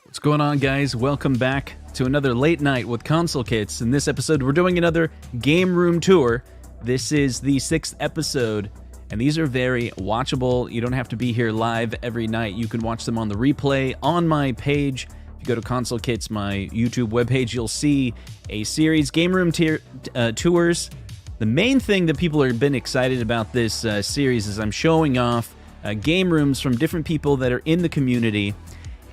What's going on, guys? Welcome back to another late night with Console Kits. In this episode, we're doing another game room tour. This is the 6th episode, and these are very watchable. You don't have to be here live every night. You can watch them on the replay on my page. If you go to Console Kits, my YouTube webpage, you'll see a series, game room tours. The main thing that people have been excited about this series is I'm showing off game rooms from different people that are in the community.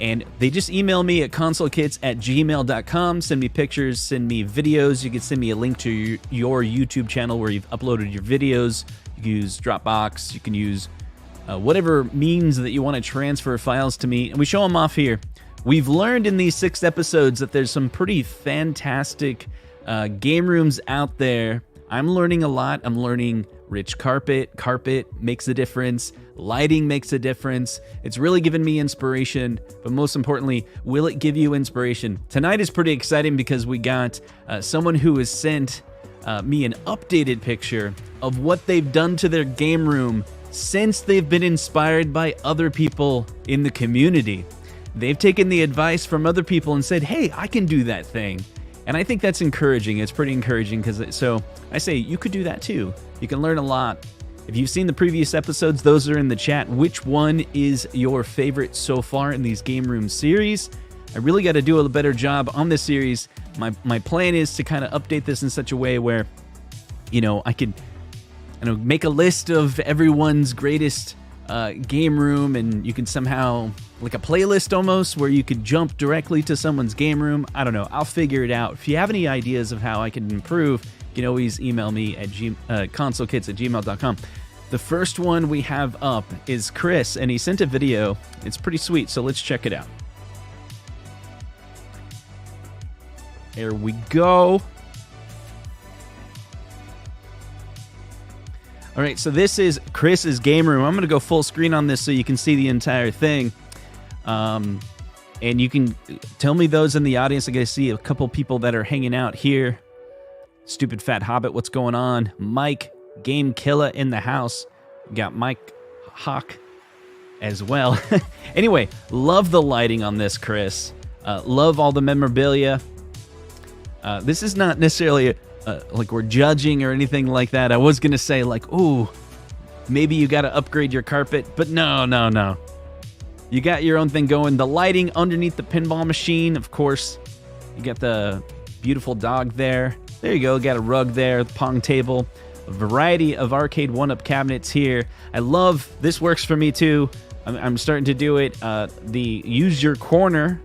And they just email me at consultakits@gmail.com, send me pictures, send me videos. You can send me a link to your YouTube channel where you've uploaded your videos. You can use Dropbox, you can use whatever means that you want to transfer files to me, and we show them off here. We've learned in these 6 episodes that there's some pretty fantastic game rooms out there. I'm learning a lot. I'm learning rich carpet makes a difference. Lighting makes a difference. It's really given me inspiration, but most importantly, will it give you inspiration? Tonight is pretty exciting because we got someone who has sent me an updated picture of what they've done to their game room since they've been inspired by other people in the community. They've taken the advice from other people and said, hey, I can do that thing. And I think that's encouraging. It's pretty encouraging because so I say you could do that too. You can learn a lot. If you've seen the previous episodes, those are in the chat. Which one is your favorite so far in these game room series? I really got to do a better job on this series. My plan is to kind of update this in such a way where, you know, I could make a list of everyone's greatest game room, and you can somehow, like a playlist almost, where you could jump directly to someone's game room. I don't know. I'll figure it out. If you have any ideas of how I can improve, you can always email me at consolekits@gmail.com. The first one we have up is Chris, and he sent a video. It's pretty sweet, so let's check it out. There we go. All right, so this is Chris's game room. I'm going to go full screen on this so you can see the entire thing. And you can tell me those in the audience. I can see a couple people that are hanging out here. Stupid Fat Hobbit, what's going on? Mike, Game Killer in the house. We got Mike Hawk as well. Anyway, love the lighting on this, Chris. Love all the memorabilia. This is not necessarily like we're judging or anything like that. I was going to say like, ooh, maybe you got to upgrade your carpet. But no. You got your own thing going. The lighting underneath the pinball machine, of course. You got the beautiful dog there. There you go, got a rug there, pong table, a variety of Arcade1UP cabinets here. I love, this works for me too. I'm starting to do it. The use your corner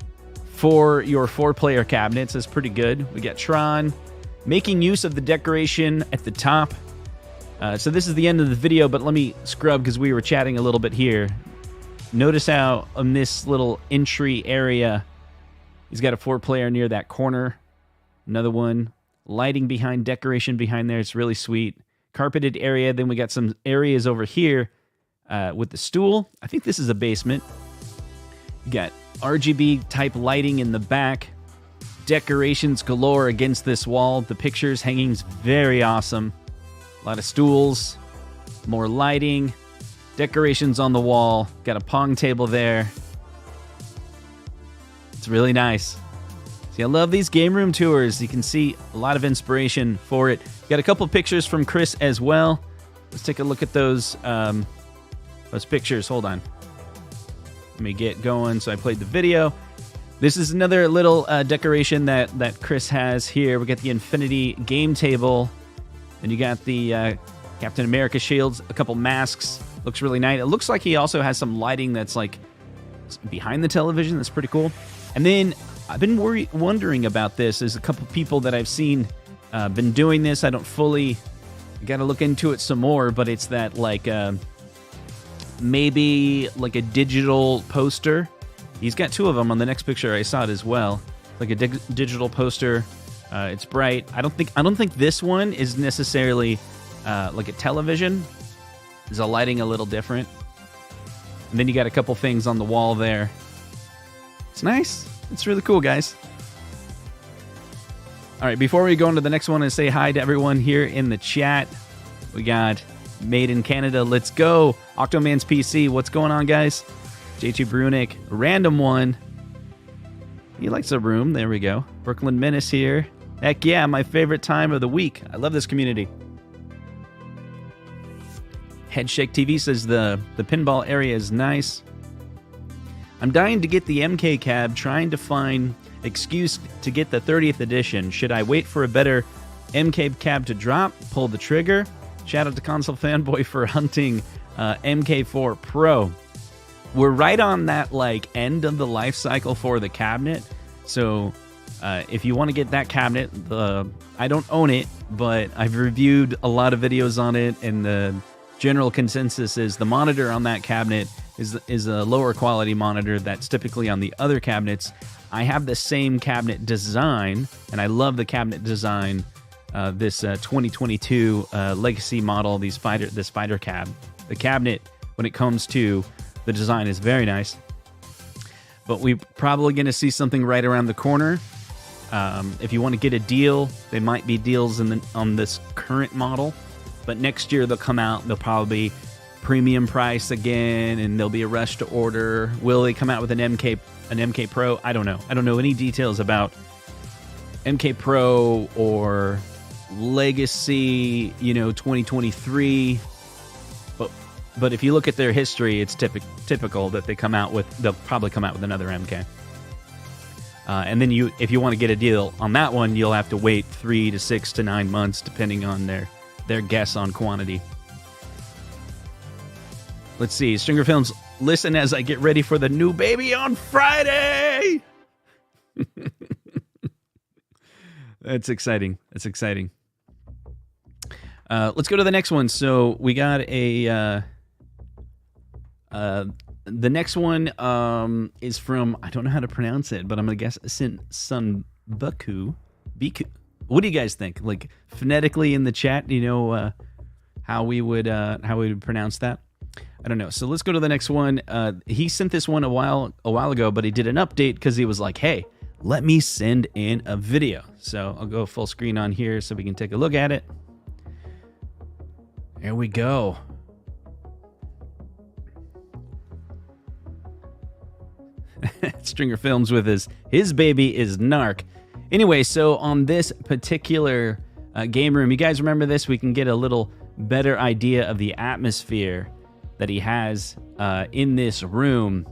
for your 4-player cabinets is pretty good. We got Tron, making use of the decoration at the top. So this is the end of the video, but let me scrub because we were chatting a little bit here. Notice how on this little entry area, he's got a 4-player near that corner. Another one. Lighting behind, decoration behind there. It's really sweet. Carpeted area. Then we got some areas over here with the stool. I think this is a basement. You got RGB type lighting in the back. Decorations galore against this wall. The pictures, hangings, very awesome. A lot of stools. More lighting. Decorations on the wall. Got a pong table there. It's really nice. I love these game room tours. You can see a lot of inspiration for it. Got a couple pictures from Chris as well. Let's take a look at those pictures. Hold on. Let me get going. So I played the video. This is another little decoration that Chris has here. We got the Infinity game table. And you got the Captain America shields, a couple masks. Looks really nice. It looks like he also has some lighting that's like behind the television. That's pretty cool. And then I've been wondering about this. There's a couple people that I've seen been doing this. I don't fully got to look into it some more, but it's that like maybe like a digital poster. He's got 2 of them on the next picture. I saw it as well, like a digital poster. It's bright. I don't think this one is necessarily like a television. Is the lighting a little different? And then you got a couple things on the wall there. It's nice. It's really cool, guys. All right, before we go into the next one and say hi to everyone here in the chat, we got Made in Canada. Let's go. Octoman's PC. What's going on, guys? J2 Brunick. Random one. He likes a room. There we go. Brooklyn Menace here. Heck yeah, my favorite time of the week. I love this community. Headshake TV says the pinball area is nice. I'm dying to get the MK cab, trying to find excuse to get the 30th edition. Should I wait for a better MK cab to drop? Pull the trigger? Shout out to Console Fanboy for hunting MK4 Pro. We're right on that like end of the life cycle for the cabinet. So if you want to get that cabinet, I don't own it, but I've reviewed a lot of videos on it, and the general consensus is the monitor on that cabinet is a lower quality monitor that's typically on the other cabinets. I have the same cabinet design, and I love the cabinet design. This 2022 legacy model, this fighter cab. The cabinet, when it comes to the design, is very nice. But we're probably going to see something right around the corner. If you want to get a deal, there might be deals on this current model. But next year they'll come out. They'll probably be premium price again, and there'll be a rush to order. Will they come out with an MK Pro? I don't know. I don't know any details about MK Pro or Legacy, 2023. But if you look at their history, it's typical that they'll probably come out with another MK. And then if you want to get a deal on that one, you'll have to wait 3 to 6 to 9 months, depending on their guess on quantity. Let's see. Stringer Films, listen as I get ready for the new baby on Friday. That's exciting. That's exciting. Let's go to the next one. So we got the next one is from, I don't know how to pronounce it, but I'm going to guess Sunbuku. Biku. What do you guys think? Like phonetically in the chat, do you know how we would pronounce that? I don't know. So let's go to the next one. He sent this one a while ago, but he did an update because he was like, hey, let me send in a video. So I'll go full screen on here so we can take a look at it. There we go. Stringer Films with his baby is Narc. Anyway, so on this particular game room, you guys remember this? We can get a little better idea of the atmosphere that he has in this room.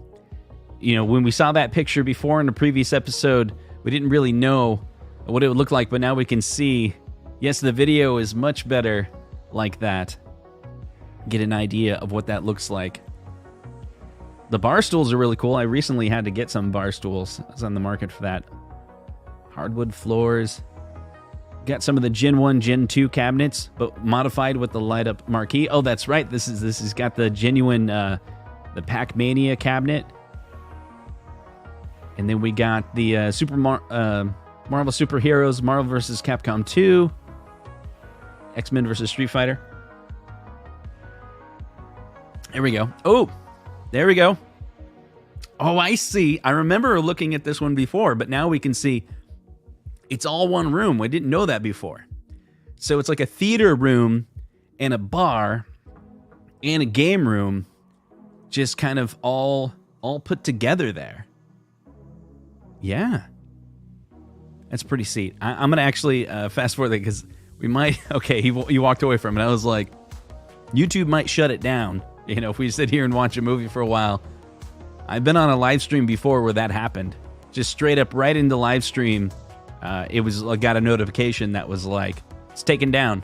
When we saw that picture before in the previous episode, we didn't really know what it would look like, but now we can see, yes, the video is much better like that. Get an idea of what that looks like. The bar stools are really cool. I recently had to get some bar stools. I was on the market for that. Hardwood floors. Got some of the Gen 1, Gen 2 cabinets, but modified with the light-up marquee. Oh, that's right. This has got the genuine the Pac-Mania cabinet. And then we got the Marvel Superheroes, Marvel vs. Capcom 2, X-Men vs. Street Fighter. There we go. Oh, there we go. Oh, I see. I remember looking at this one before, but now we can see it's all one room. We didn't know that before. So it's like a theater room and a bar and a game room, just kind of all put together there. Yeah. That's pretty sweet. I'm going to actually fast forward that because we might... Okay, he walked away from it. I was like, YouTube might shut it down. If we sit here and watch a movie for a while. I've been on a live stream before where that happened. Just straight up right into live stream. It was got a notification that was like, it's taken down.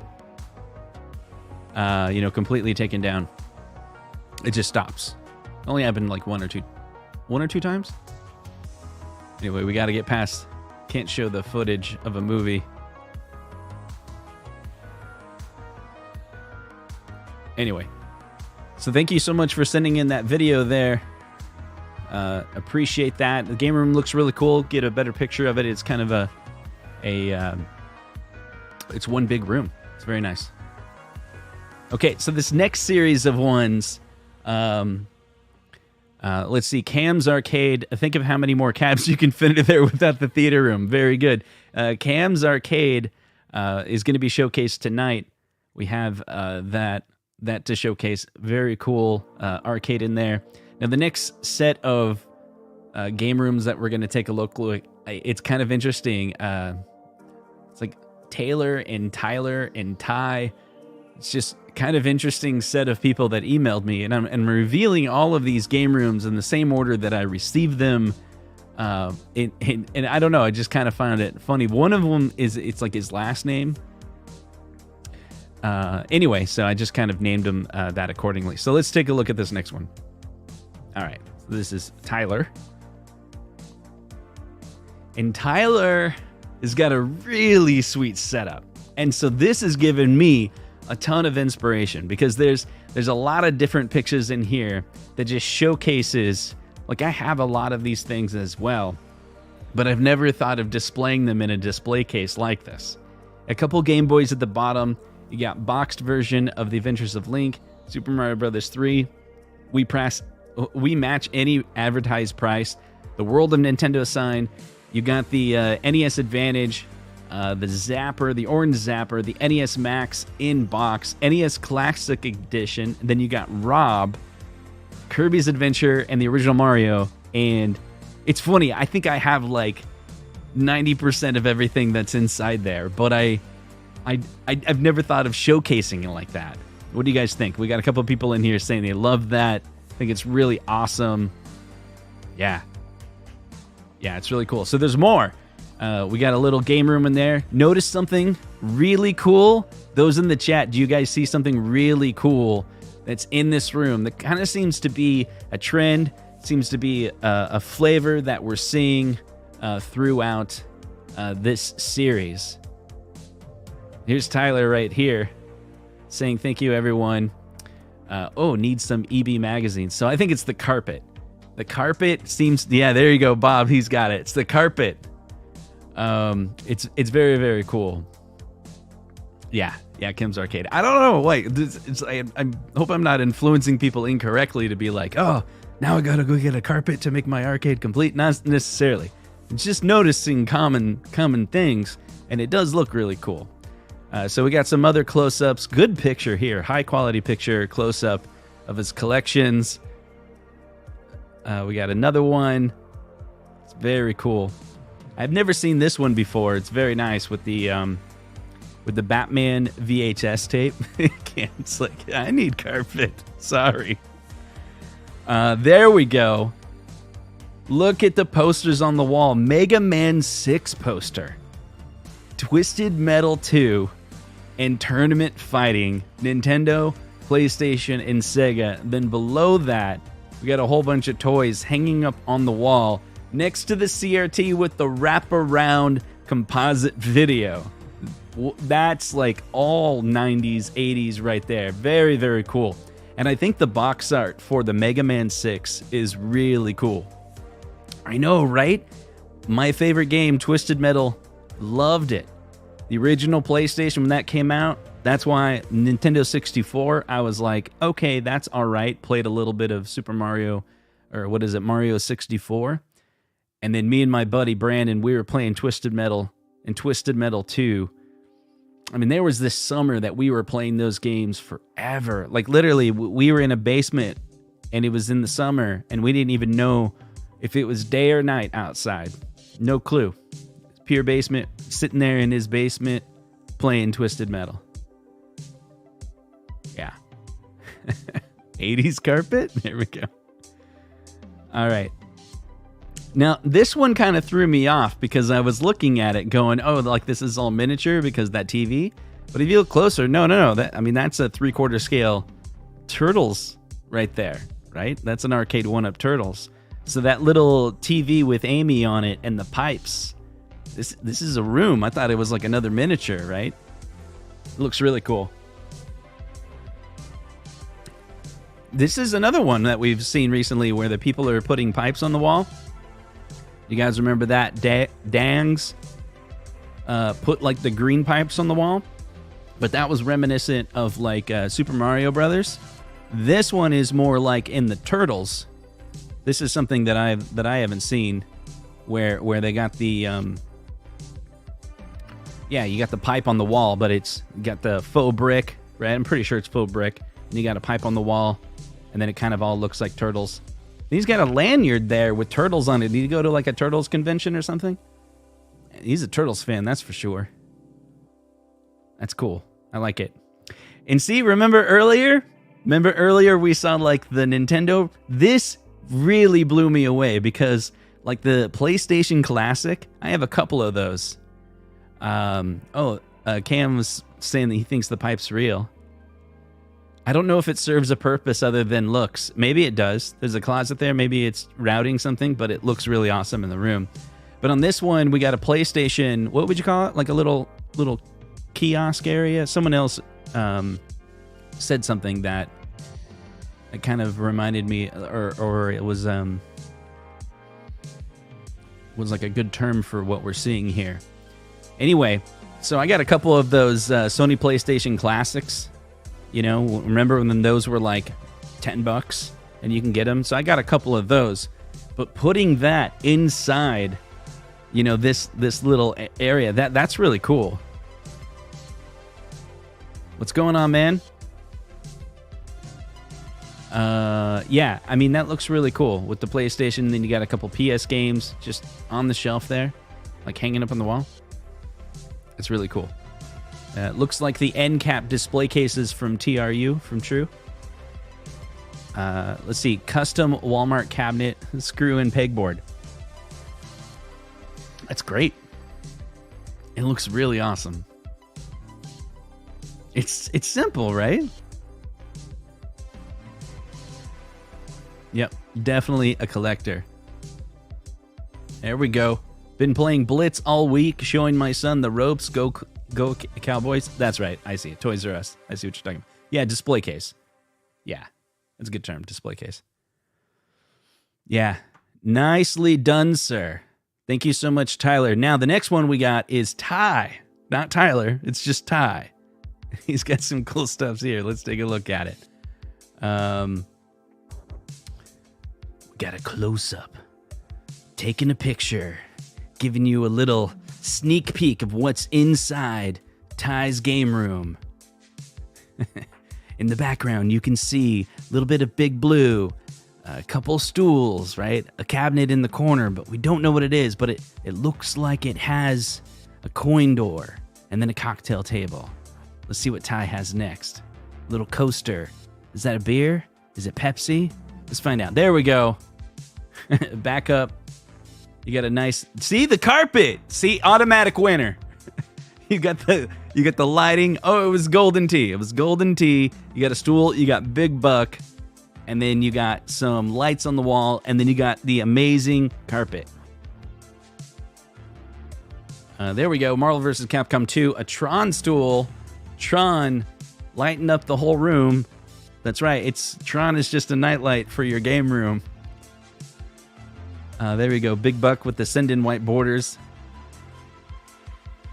Completely taken down. It just stops. Only happened like one or two times. Anyway, we got to get past. Can't show the footage of a movie. Anyway, so thank you so much for sending in that video there. Appreciate that. The game room looks really cool. Get a better picture of it. It's kind of it's one big room. It's very nice. Okay, so this next series of ones, let's see, Cam's Arcade. Think of how many more cabs you can fit in there without the theater room. Very good. Cam's Arcade is going to be showcased tonight. We have that to showcase. Very cool arcade in there. Now, the next set of game rooms that we're going to take a look. It's kind of interesting. It's like Taylor and Tyler and Ty. It's just kind of interesting set of people that emailed me, and I'm revealing all of these game rooms in the same order that I received them. And I don't know, I just kind of found it funny. One of them it's like his last name. Anyway, so I just kind of named him that accordingly. So let's take a look at this next one. All right, so this is Tyler. And Tyler has got a really sweet setup. And so this has given me a ton of inspiration, because there's a lot of different pictures in here that just showcases, like, I have a lot of these things as well, but I've never thought of displaying them in a display case like this. A couple Game Boys at the bottom. You got boxed version of The Adventures of Link, Super Mario Bros. 3. We match any advertised price. The World of Nintendo sign. You got the NES Advantage, the Zapper, the Orange Zapper, the NES Max in box, NES Classic Edition. Then you got Rob, Kirby's Adventure, and the original Mario. And it's funny, I think I have like 90% of everything that's inside there, but I've never thought of showcasing it like that. What do you guys think? We got a couple of people in here saying they love that. I think it's really awesome. Yeah, it's really cool. So there's more. We got a little game room in there. Notice something really cool? Those in the chat, do you guys see something really cool that's in this room that kind of seems to be a trend, seems to be a flavor that we're seeing throughout this series? Here's Tyler right here saying, thank you, everyone. Needs some EB magazine. So I think it's the carpet. The carpet seems, yeah, there you go, Bob. He's got it. It's the carpet. It's very, very cool. Yeah, Kim's Arcade. I don't know. I hope I'm not influencing people incorrectly to be like, oh, now I gotta go get a carpet to make my arcade complete. Not necessarily. It's just noticing common things, and it does look really cool. So we got some other close-ups. Good picture here. High-quality picture, close-up of his collections. We got another one. It's very cool. I've never seen this one before. It's very nice with the Batman VHS tape. It's like, I need carpet. Sorry. There we go. Look at the posters on the wall. Mega Man 6 poster. Twisted Metal 2. And Tournament Fighting. Nintendo, PlayStation, and Sega. Then below that, we got a whole bunch of toys hanging up on the wall next to the CRT with the wraparound composite video. That's like all 90s, 80s right there. Very, very cool. And I think the box art for the Mega Man 6 is really cool. I know, right? My favorite game, Twisted Metal, loved it. The original PlayStation, when that came out, that's why Nintendo 64, I was like, okay, that's all right. Played a little bit of Super Mario, or what is it, Mario 64. And then me and my buddy Brandon, we were playing Twisted Metal and Twisted Metal 2. I mean, there was this summer that we were playing those games forever. Like, literally, we were in a basement, and it was in the summer, and we didn't even know if it was day or night outside. No clue. Pure basement, sitting there in his basement, playing Twisted Metal. Yeah. 80s carpet? There we go. All right. Now, this one kind of threw me off because I was looking at it going, oh, like this is all miniature because that TV. But if you look closer, no. That's a 3/4 scale Turtles right there, right? That's an Arcade1UP Turtles. So that little TV with Amy on it and the pipes. This is a room. I thought it was like another miniature, right? It looks really cool. This is another one that we've seen recently where the people are putting pipes on the wall. You guys remember that? Dangs put like the green pipes on the wall. But that was reminiscent of like Super Mario Brothers. This one is more like in the Turtles. This is something that I haven't seen where they got the you got the pipe on the wall, but it's got the faux brick, right? I'm pretty sure it's faux brick. And you got a pipe on the wall, and then it kind of all looks like Turtles. He's got a lanyard there with turtles on it. Did he go to like a Turtles convention or something? He's a Turtles fan, that's for sure. That's cool. I like it. And see, remember earlier? Remember earlier we saw like the Nintendo? This really blew me away because like the PlayStation Classic, I have a couple of those. Cam was saying that he thinks the pipe's real. I don't know if it serves a purpose other than looks. Maybe it does. There's a closet there. Maybe it's routing something, but it looks really awesome in the room. But on this one, we got a PlayStation, what would you call it? Like a little kiosk area. Someone else said something that it kind of reminded me, or it was like a good term for what we're seeing here. Anyway, so I got a couple of those Sony PlayStation Classics. You know, remember when those were like $10 and you can get them? So I got a couple of those. But putting that inside, you know, this little area, that's really cool. What's going on, man? Yeah, I mean, that looks really cool with the PlayStation. Then you got a couple PS games just on the shelf there, like hanging up on the wall. It's really cool. Looks like the end cap display cases from TRU, from True. Let's see, custom Walmart cabinet, screw-in pegboard. That's great. It looks really awesome. It's simple, right? Yep, definitely a collector. There we go. Been playing Blitz all week, showing my son the ropes. Go Cowboys. That's right. I see it. Toys R Us. I see what you're talking about. Yeah, display case. Yeah, that's a good term, display case. Yeah, nicely done, sir. Thank you so much, Tyler. Now, the next one we got is Ty. Not Tyler. It's just Ty. He's got some cool stuff here. Let's take a look at it. We got a close-up. Taking a picture. Giving you a little sneak peek of what's inside Ty's game room. In the background, you can see a little bit of Big Blue, a couple stools, right? A cabinet in the corner, but we don't know what it is, but it looks like it has a coin door and then a cocktail table. Let's see what Ty has next. A little coaster. Is that a beer? Is it Pepsi? Let's find out. There we go. Back up. You got a nice, see the carpet. See, automatic winner. You got the lighting. Oh, it was golden tea. It was golden tea. You got a stool. You got Big Buck, and then you got some lights on the wall, and then you got the amazing carpet. There we go. Marvel vs. Capcom 2. A Tron stool. Tron lighting up the whole room. That's right. Tron is just a nightlight for your game room. There we go. Big Buck with the send-in white borders.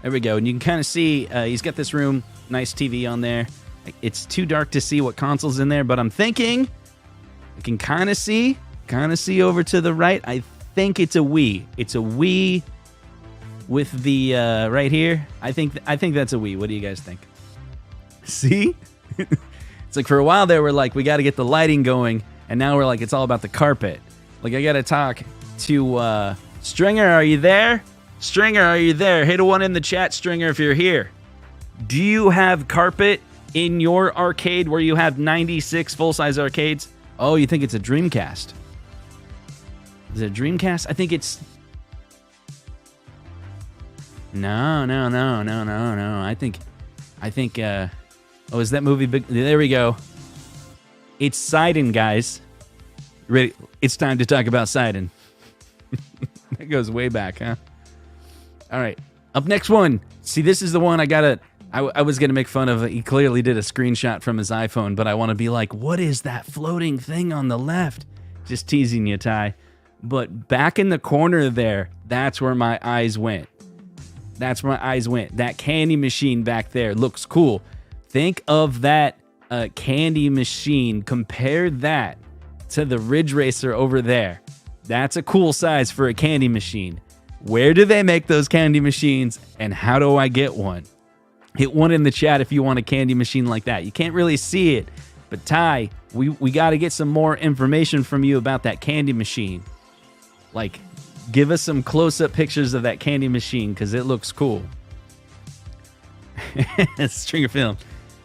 There we go. And you can kind of see he's got this room. Nice TV on there. It's too dark to see what console's in there, but I'm thinking I can kind of see over to the right. I think it's a Wii. It's a Wii with the right here. I think that's a Wii. What do you guys think? See? It's like for a while there we're like, we got to get the lighting going, and now we're like, it's all about the carpet. Like, I got to talk to Stringer. Are you there? Stringer, are you there? Hit a 1 in the chat, Stringer, if you're here. Do you have carpet in your arcade where you have 96 full-size arcades? Oh, you think it's a Dreamcast? Is it a Dreamcast? I think it's... No. I think, oh, is that movie big? There we go. It's Sidon, guys. Ready? It's time to talk about Sidon. That goes way back, huh? All right. Up next one. See, this is the one I was going to make fun of. He clearly did a screenshot from his iPhone, but I want to be like, what is that floating thing on the left? Just teasing you, Ty. But back in the corner there, that's where my eyes went. That candy machine back there looks cool. Think of that candy machine. Compare that to the Ridge Racer over there. That's a cool size for a candy machine. Where do they make those candy machines, and how do I get one? Hit 1 in the chat if you want a candy machine like that. You can't really see it But Ty, we got to get some more information from you about that candy machine. Like, give us some close-up pictures of that candy machine, because it looks cool. Stringer Film.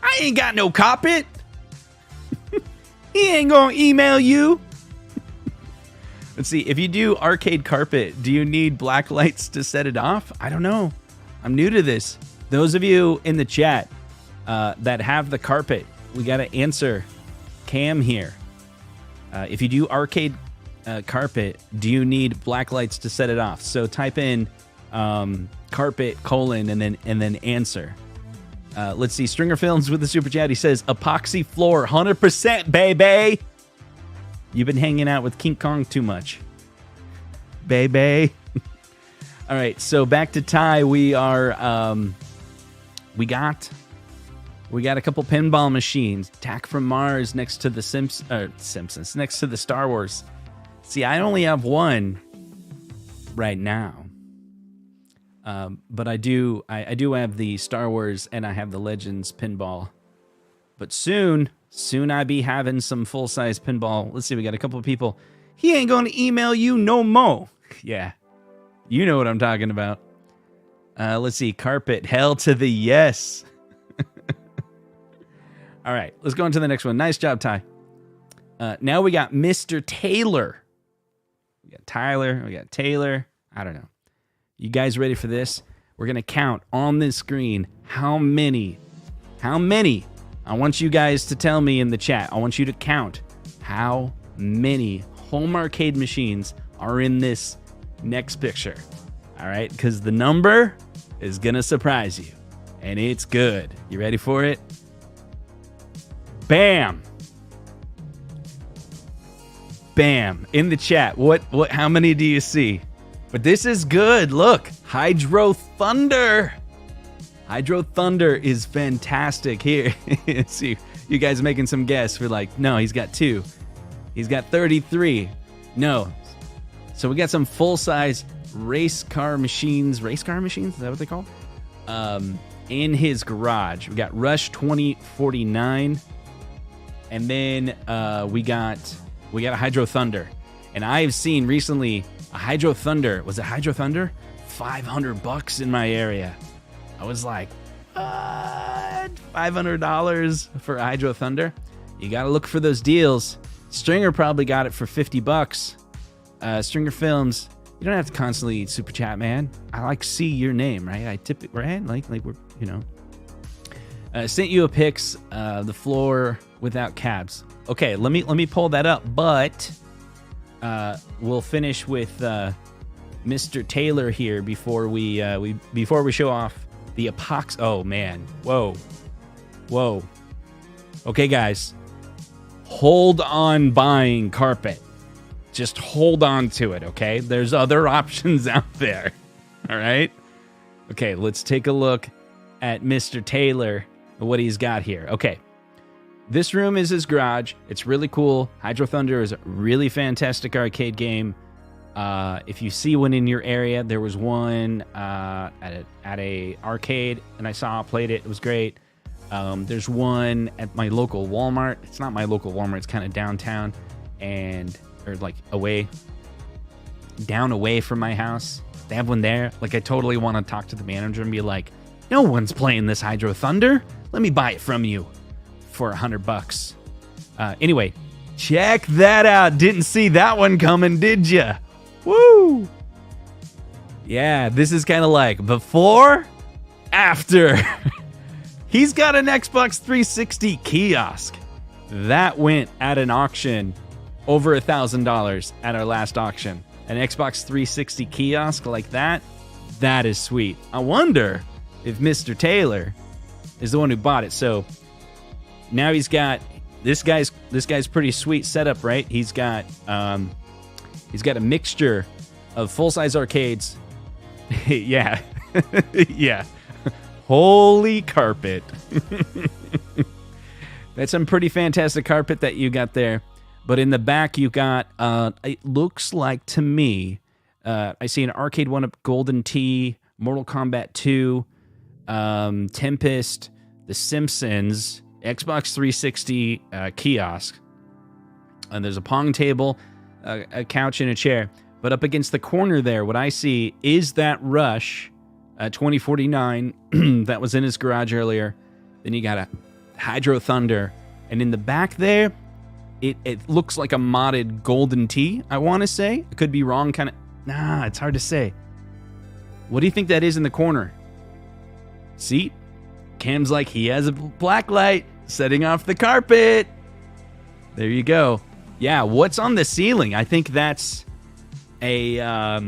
I ain't got no carpet. He ain't gonna email you. Let's see. If you do arcade carpet, do you need black lights to set it off? I don't know. I'm new to this. Those of you in the chat that have the carpet, we got to answer Cam here. If you do arcade carpet, do you need black lights to set it off? So type in carpet : and then answer. Let's see. Stringer Films with the super chat. He says epoxy floor, 100%, baby. You've been hanging out with King Kong too much, baby. All right, so back to Ty. We are we got a couple pinball machines. Attack from Mars next to the Simpsons, next to the Star Wars. See, I only have one right now, but I do have the Star Wars and I have the Legends pinball. But soon I be having some full-size pinball. Let's see, we got a couple of people. He ain't gonna email you no more. Yeah, you know what I'm talking about. Let's see, carpet, hell to the yes. All right, let's go on to the next one. Nice job, Ty. Now we got Mr. Taylor. We got Tyler, we got Taylor. I don't know. You guys ready for this? We're gonna count on this screen how many. I want you guys to tell me in the chat. I want you to count how many home arcade machines are in this next picture. All right, because the number is gonna surprise you, and it's good. You ready for it? Bam! Bam! In the chat, what? How many do you see? But this is good. Look, Hydro Thunder. Hydro Thunder is fantastic. Here, see, you guys making some guess. We're like, no, he's got 2. He's got 33. No. So we got some full-size race car machines. Race car machines? Is that what they call? In his garage. We got Rush 2049. And then we got a Hydro Thunder. And I've seen recently a Hydro Thunder. Was it Hydro Thunder? $500 in my area. I was like, $500 for a Hydro Thunder? You got to look for those deals. Stringer probably got it for $50. Stringer Films, you don't have to constantly super chat, man. I like see your name, right? I tip it, right? Like we're, you know. Sent you a pics, the floor without cabs. Okay, let me pull that up, but we'll finish with Mr. Taylor here before we show off the epoxy. Oh man, whoa. Okay, guys, hold on buying carpet. Just hold on to it, okay? There's other options out there. All right. Okay, let's take a look at Mr. Taylor. What he's got here. Okay. This room is his garage. It's really cool. Hydro Thunder is a really fantastic arcade game. If you see one in your area, there was one at a arcade, and I played it. It was great. There's one at my local Walmart. It's not my local Walmart. It's kind of downtown or like away from my house. They have one there. Like, I totally want to talk to the manager and be like, no one's playing this Hydro Thunder. Let me buy it from you for $100. Anyway, check that out. Didn't see that one coming, did ya? Woo! Yeah, this is kind of like before, after. He's got an Xbox 360 kiosk. That went at an auction over $1,000 at our last auction. An Xbox 360 kiosk like that is sweet. I wonder if Mr. Taylor is the one who bought it. So now he's got this guy's pretty sweet setup, right? He's got a mixture of full-size arcades. Yeah. Yeah. Holy carpet. That's some pretty fantastic carpet that you got there. But in the back, you got, it looks like to me, I see an Arcade1UP Golden Tee, Mortal Kombat 2, Tempest, The Simpsons, Xbox 360 kiosk. And there's a pong table, a couch, and a chair. But up against the corner there, what I see is that Rush 2049 that was in his garage earlier. Then you got a Hydro Thunder. And in the back there, it looks like a modded Golden Tee, I want to say. I could be wrong, kind of. Nah, it's hard to say. What do you think that is in the corner? See? Cam's like, he has a black light setting off the carpet. There you go. Yeah, what's on the ceiling? I think that's a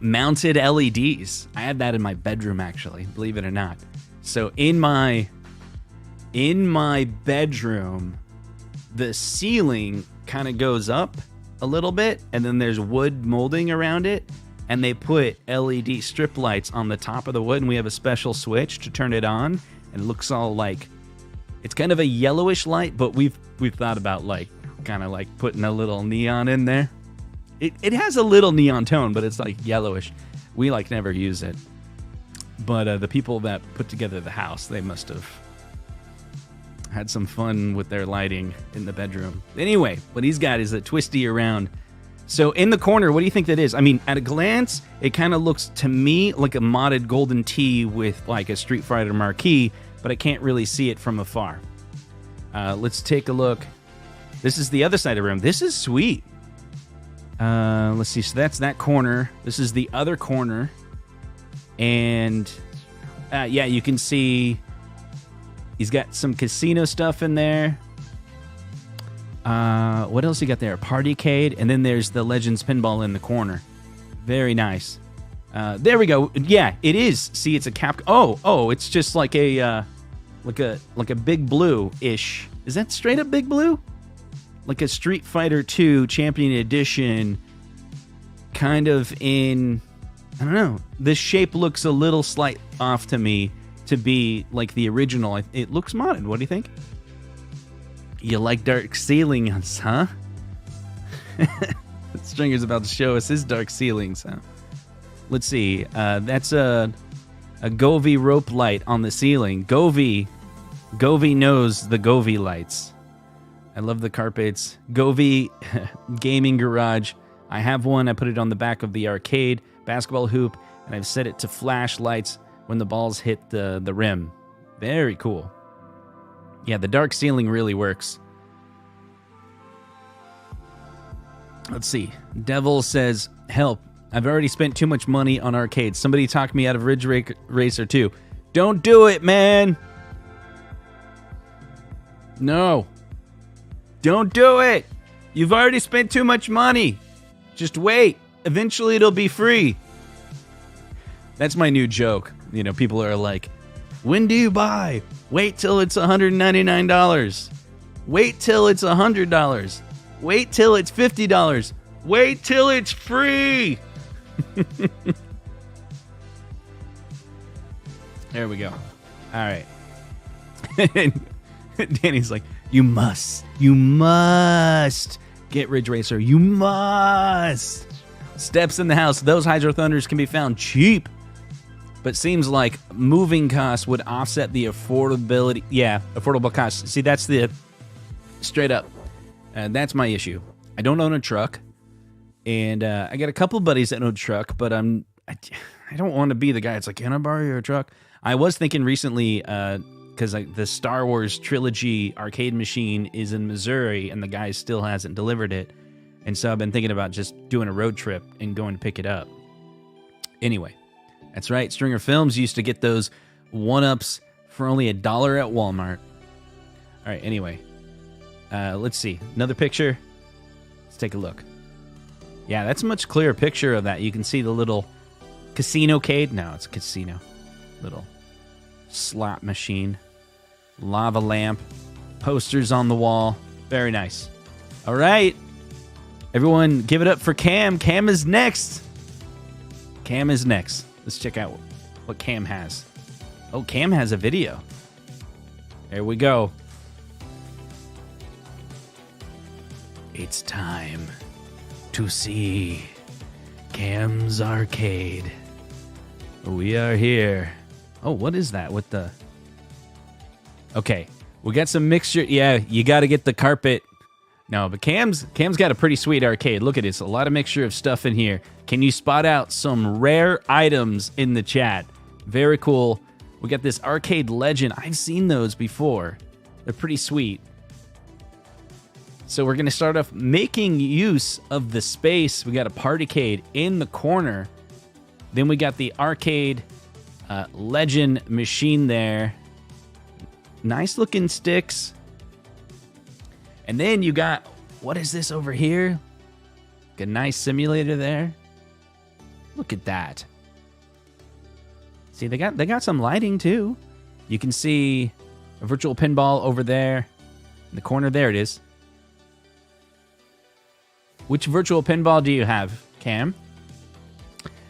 mounted LEDs. I had that in my bedroom, actually, believe it or not. So in my bedroom, the ceiling kind of goes up a little bit, and then there's wood molding around it, and they put LED strip lights on the top of the wood, and we have a special switch to turn it on, and it looks all like, it's kind of a yellowish light, but we've thought about like kind of like putting a little neon in there. It has a little neon tone, but it's like yellowish. We like never use it, but the people that put together the house, they must have had some fun with their lighting in the bedroom. Anyway, what he's got is a twisty around. So in the corner, what do you think that is? I mean, at a glance, it kind of looks to me like a modded Golden Tee with like a Street Fighter marquee, but I can't really see it from afar. Let's take a look. This is the other side of the room. This is sweet. Let's see. So that's that corner. This is the other corner. And yeah, you can see he's got some casino stuff in there. What else you got there? Partycade, and then there's the Legends pinball in the corner. Very nice. There we go. Yeah, it is. See, it's a cap. Oh, it's just like a Big Blue-ish. Is that straight up Big Blue? Like a Street Fighter 2 Champion Edition, kind of in, I don't know. This shape looks a little slight off to me to be like the original. It looks modded. What do you think? You like dark ceilings, huh? Stringer's about to show us his dark ceilings, huh? Let's see. That's a Govee rope light on the ceiling. Govee knows the Govee lights. I love the carpets. Govee gaming garage. I have one. I put it on the back of the arcade basketball hoop, and I've set it to flash lights when the balls hit the rim. Very cool. Yeah, the dark ceiling really works. Let's see. Devil says, help. I've already spent too much money on arcades. Somebody talked me out of Ridge Racer 2. Don't do it, man. No. Don't do it. You've already spent too much money. Just wait. Eventually it'll be free. That's my new joke. You know, people are like, when do you buy? Wait till it's $199. Wait till it's $100. Wait till it's $50. Wait till it's free. There we go. All right. Danny's like, you must get Ridge Racer. You must. Steps in the house. Those Hydro Thunders can be found cheap, but seems like moving costs would offset the affordability. Yeah, affordable costs. See, that's the straight up. That's my issue. I don't own a truck, and I got a couple buddies that own a truck, but I don't want to be the guy that's like, can I borrow your truck? I was thinking recently, because the Star Wars trilogy arcade machine is in Missouri, and the guy still hasn't delivered it, and so I've been thinking about just doing a road trip and going to pick it up. Anyway, that's right. Stringer Films used to get those 1-ups for only $1 at Walmart. All right, anyway. Let's see. Another picture. Let's take a look. Yeah, that's a much clearer picture of that. You can see the little casino-cade. No, it's a casino. Little slot machine. Lava lamp. Posters on the wall. Very nice. All right. Everyone, give it up for Cam. Cam is next. Cam is next. Let's check out what Cam has. Oh, Cam has a video. There we go. It's time to see Cam's Arcade. We are here. Oh, what is that with the... Okay, We got some mixture. Yeah, you got to get the carpet. No, but Cam's got a pretty sweet arcade. Look at it. It's a lot of mixture of stuff in here. Can you spot out some rare items in the chat? Very cool. We got this Arcade Legend. I've seen those before. They're pretty sweet. So we're going to start off making use of the space. We got a Partycade in the corner. Then we got the Arcade Legend machine there. Nice looking sticks. And then you got, what is this over here? Like a nice simulator there. Look at that. See, they got some lighting too. You can see a virtual pinball over there in the corner. There it is. Which virtual pinball do you have, Cam?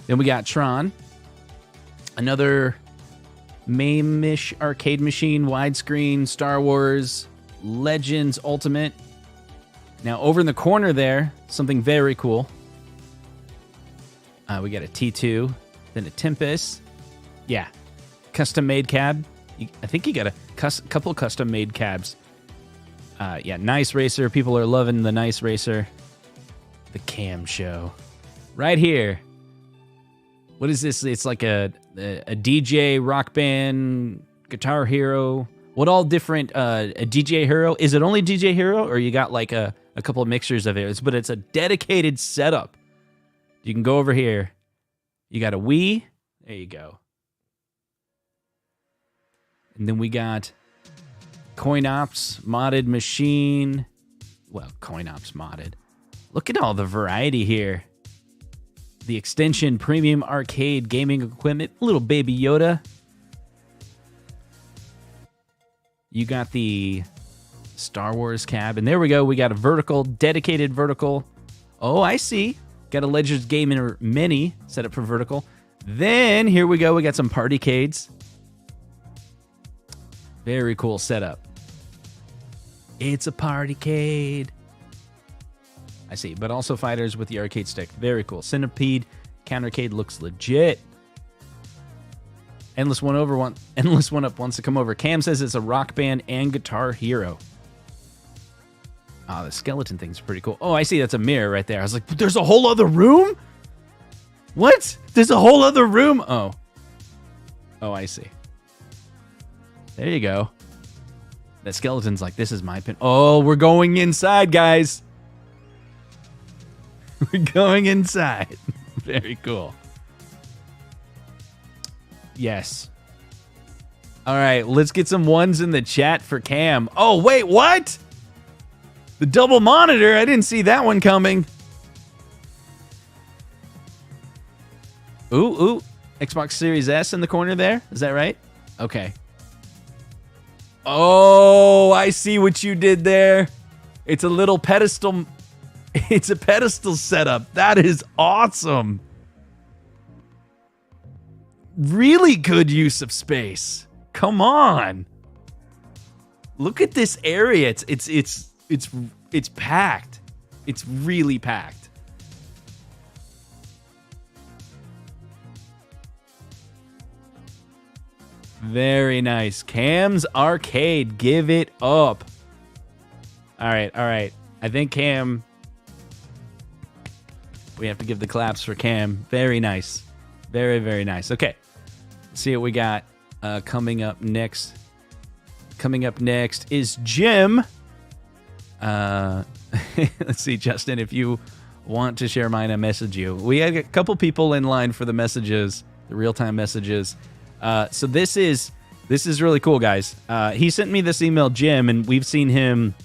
Then we got Tron. Another MAME-ish arcade machine, widescreen, Star Wars, Legends Ultimate. Now, over in the corner there, something very cool. We got a T2, then a Tempest. Yeah, custom-made cab. I think you got a couple custom-made cabs. Yeah, Nice Racer. People are loving the Nice Racer. The Cam Show. Right here. What is this? It's like a DJ, rock band, Guitar Hero. What all different, a DJ Hero? Is it only DJ Hero, or you got like a couple of mixtures of it? But it's a dedicated setup. You can go over here. You got a Wii. There you go. And then we got CoinOps modded machine. Well, CoinOps modded. Look at all the variety here. The extension premium arcade gaming equipment. Little baby Yoda. You got the Star Wars cab. And there we go. We got a vertical, dedicated vertical. Oh, I see. Got a Legends Gamer Mini set up for vertical. Then here we go. We got some Partycades. Very cool setup. It's a Partycade. I see. But also fighters with the arcade stick. Very cool. Centipede Countercade looks legit. Endless One Up wants to come over. Cam says it's a Rock Band and Guitar Hero. Ah, the skeleton thing's pretty cool. Oh, I see. That's a mirror right there. I was like, there's a whole other room? What? There's a whole other room? Oh. Oh, I see. There you go. That skeleton's like, this is my pin. Oh, we're going inside, guys. We're going inside. Very cool. Yes. All right, let's get some ones in the chat for Cam. Oh, wait, what? The double monitor? I didn't see that one coming. Ooh. Xbox Series S in the corner there. Is that right? Okay. Oh, I see what you did there. It's a little pedestal. It's a pedestal setup. That is awesome. Really good use of space. Come on. Look at this area. It's packed. It's really packed. Very nice. Cam's Arcade. Give it up. All right. I think Cam... We have to give the claps for Cam. Very nice. Very, very nice. Okay. Let's see what we got coming up next. Coming up next is Jim. Let's see, Justin, if you want to share mine, I message you. We had a couple people in line for the messages, the real-time messages. So this is really cool, guys. He sent me this email, Jim, and we've seen him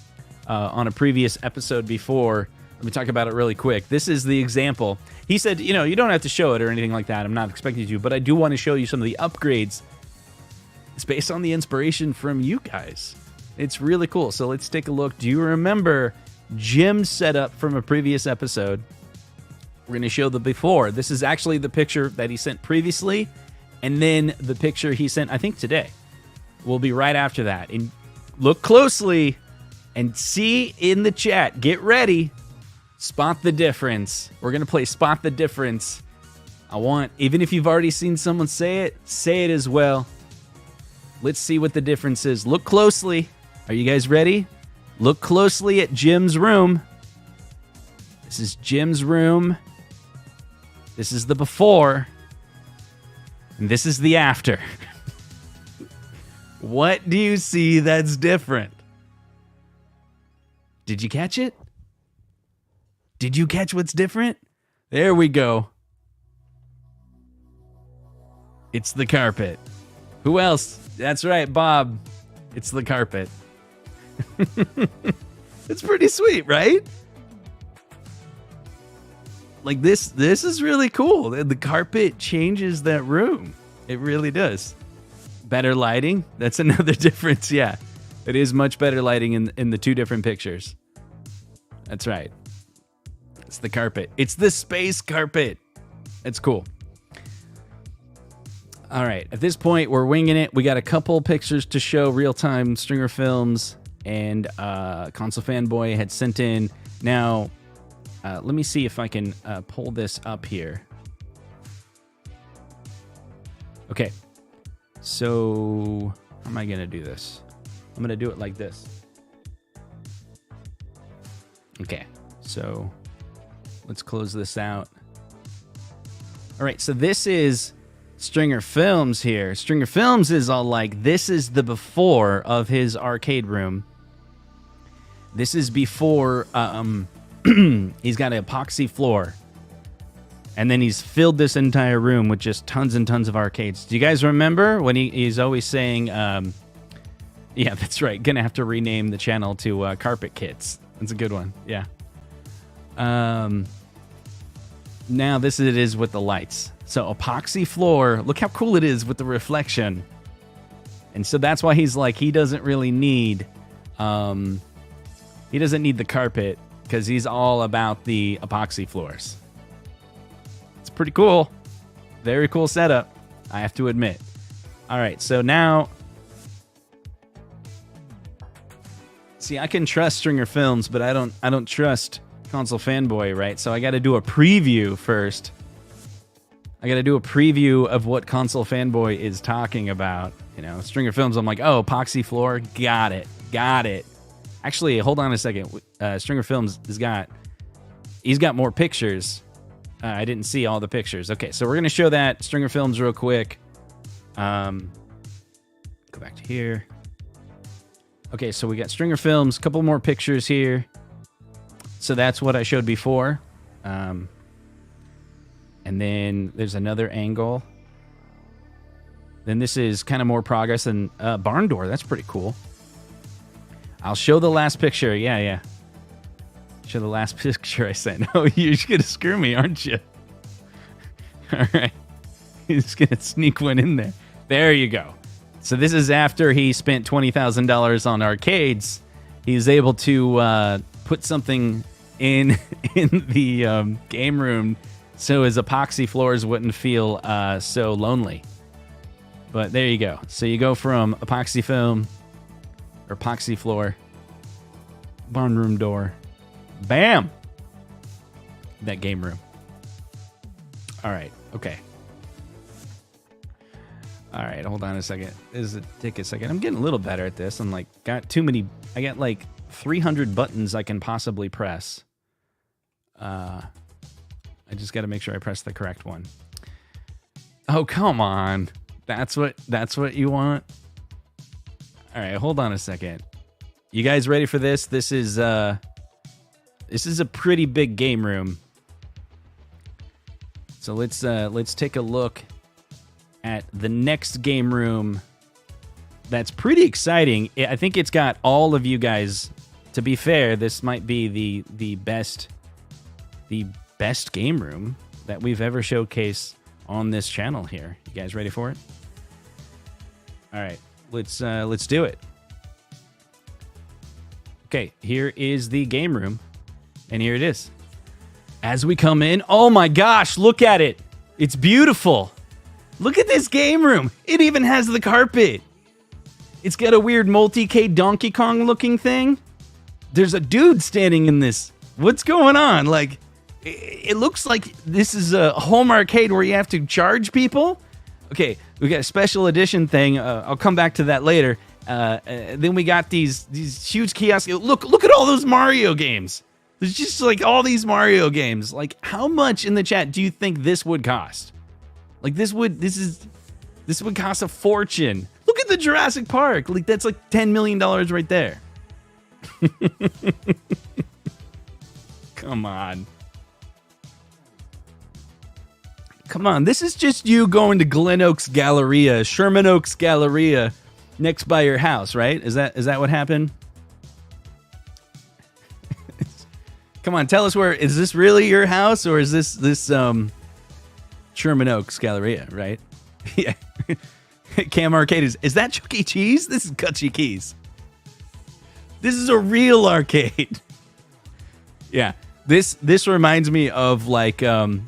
on a previous episode before. Let me talk about it really quick. This is the example. He said, you don't have to show it or anything like that. I'm not expecting you to, but I do want to show you some of the upgrades. It's based on the inspiration from you guys. It's really cool. So let's take a look. Do you remember Jim's setup from a previous episode? We're going to show the before. This is actually the picture that he sent previously, and then the picture he sent, I think, today. Will be right after that. And look closely and see in the chat. Get ready. Spot the difference. We're going to play Spot the Difference. I want, even if you've already seen someone say it as well. Let's see what the difference is. Look closely. Are you guys ready? Look closely at Jim's room. This is Jim's room. This is the before. And this is the after. What do you see that's different? Did you catch it? Did you catch what's different? There we go. It's the carpet. Who else? That's right, Bob. It's the carpet. It's pretty sweet, right? Like this is really cool. The carpet changes that room. It really does. Better lighting. That's another difference. Yeah, it is much better lighting in the two different pictures. That's right. It's the carpet. It's the space carpet. It's cool. All right. At this point, we're winging it. We got a couple pictures to show real-time Stringer Films, and Console Fanboy had sent in. Now, let me see if I can pull this up here. Okay. So, how am I going to do this? I'm going to do it like this. Okay. So, let's close this out. All right. So, this is Stringer Films here. Stringer Films is all like, this is the before of his arcade room. This is before he's got an epoxy floor. And then he's filled this entire room with just tons and tons of arcades. Do you guys remember when he's always saying, yeah, that's right, gonna have to rename the channel to Carpet Kits. That's a good one, yeah. Now this it is with the lights. So epoxy floor, look how cool it is with the reflection. And so that's why he's like, he doesn't really need, he doesn't need the carpet because he's all about the epoxy floors. It's pretty cool. Very cool setup, I have to admit. All right, so now, see, I can trust Stringer Films, but I don't trust Console Fanboy, right? So I got to do a preview first. I got to do a preview of what Console Fanboy is talking about. You know, Stringer Films, I'm like, oh, epoxy floor, got it. Actually, hold on a second. Stringer Films he's got more pictures. I didn't see all the pictures. Okay, so we're gonna show that Stringer Films real quick. Go back to here. Okay, so we got Stringer Films, couple more pictures here. So that's what I showed before. And then there's another angle. Then this is kind of more progress than barn door. That's pretty cool. I'll show the last picture. Yeah. Show the last picture I sent. Oh, you're just going to screw me, aren't you? All right. He's just going to sneak one in there. There you go. So this is after he spent $20,000 on arcades. He's able to put something in the game room so his epoxy floors wouldn't feel so lonely. But there you go. So you go from epoxy foam, or epoxy floor, barn room door, bam! That game room. All right, okay. All right, hold on a second. Take a second. I'm getting a little better at this. I'm like, got too many. I got like 300 buttons I can possibly press. I just got to make sure I press the correct one. Oh, come on. That's what you want? All right, hold on a second. You guys ready for this? This is a pretty big game room. So let's take a look at the next game room. That's pretty exciting. I think it's got all of you guys. To be fair, this might be the best game room that we've ever showcased on this channel here. You guys ready for it? All right, let's do it. Okay, here is the game room, and here it is. As we come in, oh my gosh, look at it. It's beautiful. Look at this game room. It even has the carpet. It's got a weird multi-K Donkey Kong looking thing. There's a dude standing in this. What's going on? Like, it looks like this is a home arcade where you have to charge people. Okay, we got a special edition thing. I'll come back to that later. Then we got these huge kiosks. Look at all those Mario games. There's just like all these Mario games. Like, how much in the chat do you think this would cost? Like, this would cost a fortune. Look at the Jurassic Park. Like, that's like $10 million right there. Come on. Come on. This is just you going to Glen Oaks Galleria, Sherman Oaks Galleria, next by your house, right? Is that what happened? Come on, tell us where. Is this really your house, or is this Sherman Oaks Galleria, right? Yeah. Cam Arcade is that Chuck E. Cheese? This is Cutchy Keys. This is a real arcade. Yeah. This reminds me of like do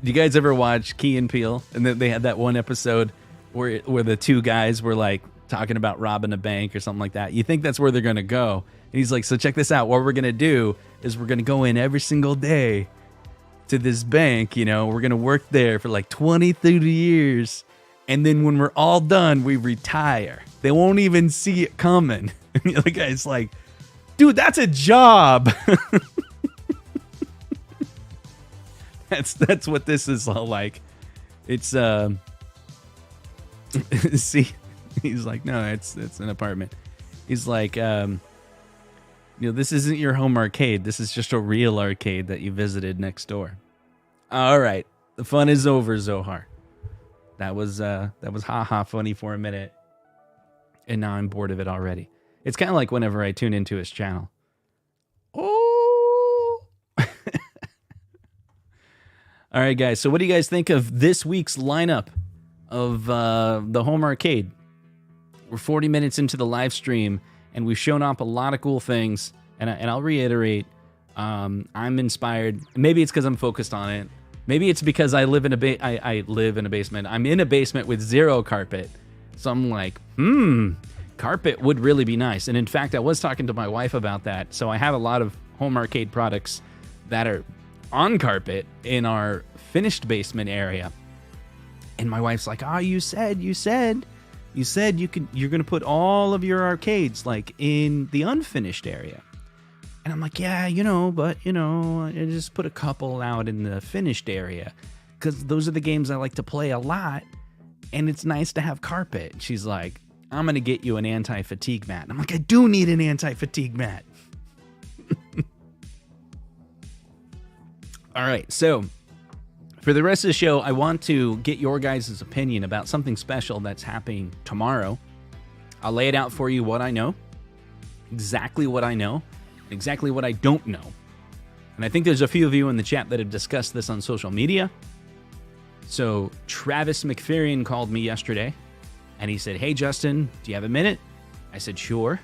you guys ever watch Key and Peele? And then they had that one episode where the two guys were like talking about robbing a bank or something like that. You think that's where they're going to go. And he's like, so check this out. What we're going to do is we're going to go in every single day to this bank. You know, we're going to work there for like 20, 30 years. And then when we're all done, we retire. They won't even see it coming. And the other guy's like, dude, that's a job. That's what this is all like. It's see, he's like, no, it's an apartment. He's like, this isn't your home arcade. This is just a real arcade that you visited next door. All right, the fun is over, Zohar. That was haha funny for a minute, and now I'm bored of it already. It's kind of like whenever I tune into his channel. Oh. All right, guys. So what do you guys think of this week's lineup of the home arcade? We're 40 minutes into the live stream, and we've shown off a lot of cool things. And I'll reiterate, I'm inspired. Maybe it's because I'm focused on it. Maybe it's because I live in a basement. I'm in a basement with zero carpet. So I'm like, carpet would really be nice. And in fact, I was talking to my wife about that. So I have a lot of home arcade products that are on carpet in our finished basement area. And my wife's like, you said you're going to put all of your arcades like in the unfinished area. And I'm like, yeah, but I just put a couple out in the finished area because those are the games I like to play a lot. And it's nice to have carpet. She's like, I'm going to get you an anti-fatigue mat. And I'm like, I do need an anti-fatigue mat. All right, so for the rest of the show, I want to get your guys' opinion about something special that's happening tomorrow. I'll lay it out for you what I know, exactly what I know, exactly what I don't know. And I think there's a few of you in the chat that have discussed this on social media. So Travis McFerrin called me yesterday, and he said, hey, Justin, do you have a minute? I said, sure.